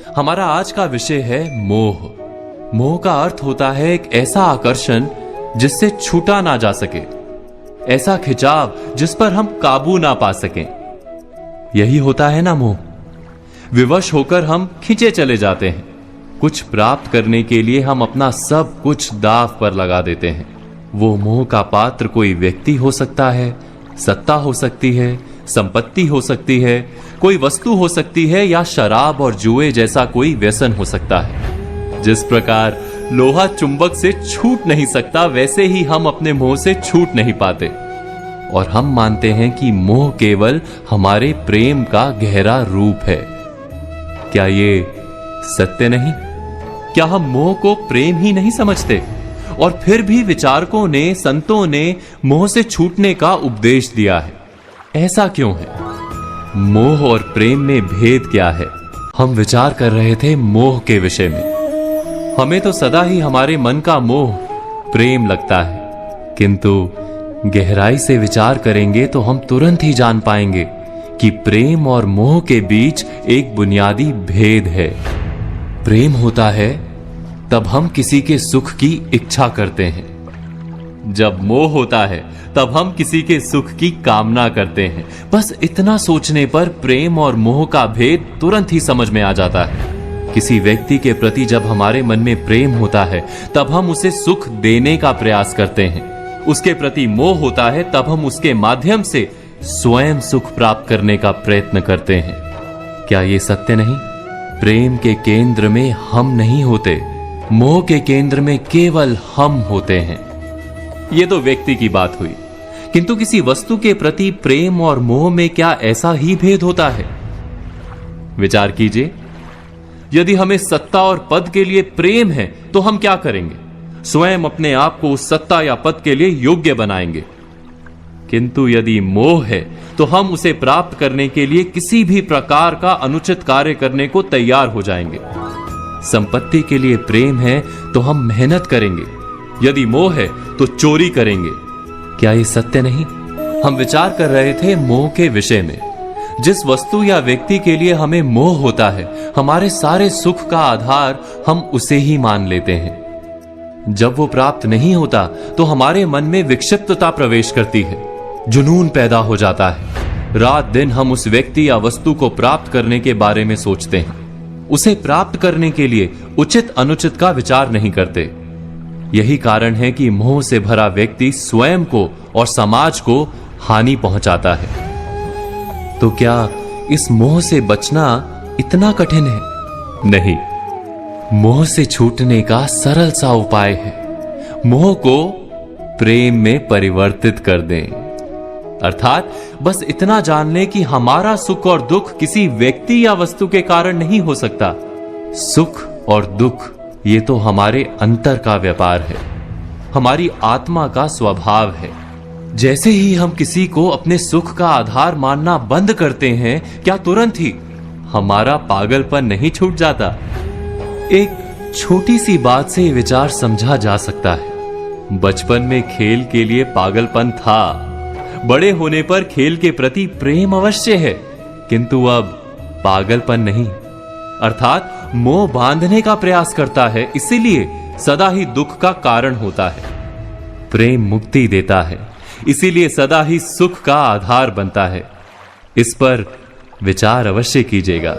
हमारा आज का विषय है मोह। मोह का अर्थ होता है एक ऐसा आकर्षण जिससे छूटा ना जा सके, ऐसा खिंचाव जिस पर हम काबू ना पा सकें। यही होता है ना मोह। विवश होकर हम खींचे चले जाते हैं। कुछ प्राप्त करने के लिए हम अपना सब कुछ दांव पर लगा देते हैं। वो मोह का पात्र कोई व्यक्ति हो सकता है, सत्ता हो सकती है, संपत्ति हो सकती है, कोई वस्तु हो सकती है, या शराब और जुए जैसा कोई व्यसन हो सकता है। जिस प्रकार लोहा चुंबक से छूट नहीं सकता, वैसे ही हम अपने मोह से छूट नहीं पाते। और हम मानते हैं कि मोह केवल हमारे प्रेम का गहरा रूप है। क्या ये सत्य नहीं? क्या हम मोह को प्रेम ही नहीं समझते? और फिर भी विचारकों ने, संतों ने मोह से छूटने का उपदेश दिया है। ऐसा क्यों है? मोह और प्रेम में भेद क्या है? हम विचार कर रहे थे मोह के विषय में। हमें तो सदा ही हमारे मन का मोह प्रेम लगता है, किंतु गहराई से विचार करेंगे तो हम तुरंत ही जान पाएंगे कि प्रेम और मोह के बीच एक बुनियादी भेद है। प्रेम होता है तब हम किसी के सुख की इच्छा करते हैं, जब मोह होता है तब हम किसी के सुख की कामना करते हैं। बस इतना सोचने पर प्रेम और मोह का भेद तुरंत ही समझ में आ जाता है। किसी व्यक्ति के प्रति जब हमारे मन में प्रेम होता है तब हम उसे सुख देने का प्रयास करते हैं। उसके प्रति मोह होता है तब हम उसके माध्यम से स्वयं सुख प्राप्त करने का प्रयत्न करते हैं। क्या ये सत्य नहीं? प्रेम के केंद्र में हम नहीं होते, मोह के केंद्र में केवल हम होते हैं। ये तो व्यक्ति की बात हुई, किंतु किसी वस्तु के प्रति प्रेम और मोह में क्या ऐसा ही भेद होता है? विचार कीजिए। यदि हमें सत्ता और पद के लिए प्रेम है तो हम क्या करेंगे? स्वयं अपने आप को उस सत्ता या पद के लिए योग्य बनाएंगे। किंतु यदि मोह है तो हम उसे प्राप्त करने के लिए किसी भी प्रकार का अनुचित कार्य करने को तैयार हो जाएंगे। संपत्ति के लिए प्रेम है तो हम मेहनत करेंगे, यदि मोह है तो चोरी करेंगे। क्या ये सत्य नहीं? हम विचार कर रहे थे मोह के विषय में। जिस वस्तु या व्यक्ति के लिए हमें मोह होता है, हमारे सारे सुख का आधार हम उसे ही मान लेते हैं। जब वो प्राप्त नहीं होता तो हमारे मन में विक्षिप्तता प्रवेश करती है, जुनून पैदा हो जाता है। रात दिन हम उस व्यक्ति या वस्तु को प्राप्त करने के बारे में सोचते हैं। उसे प्राप्त करने के लिए उचित अनुचित का विचार नहीं करते। यही कारण है कि मोह से भरा व्यक्ति स्वयं को और समाज को हानि पहुंचाता है। तो क्या इस मोह से बचना इतना कठिन है? नहीं, मोह से छूटने का सरल सा उपाय है। मोह को प्रेम में परिवर्तित कर दें। अर्थात बस इतना जान लें कि हमारा सुख और दुख किसी व्यक्ति या वस्तु के कारण नहीं हो सकता। सुख और दुख ये तो हमारे अंतर का व्यापार है, हमारी आत्मा का स्वभाव है। जैसे ही हम किसी को अपने सुख का आधार मानना बंद करते हैं, क्या तुरंत ही हमारा पागलपन नहीं छूट जाता? एक छोटी सी बात से विचार समझा जा सकता है। बचपन में खेल के लिए पागलपन था, बड़े होने पर खेल के प्रति प्रेम अवश्य है, किंतु अब पागलपन नहीं। अर्थात मोह बांधने का प्रयास करता है, इसीलिए सदा ही दुख का कारण होता है। प्रेम मुक्ति देता है, इसीलिए सदा ही सुख का आधार बनता है। इस पर विचार अवश्य कीजिएगा।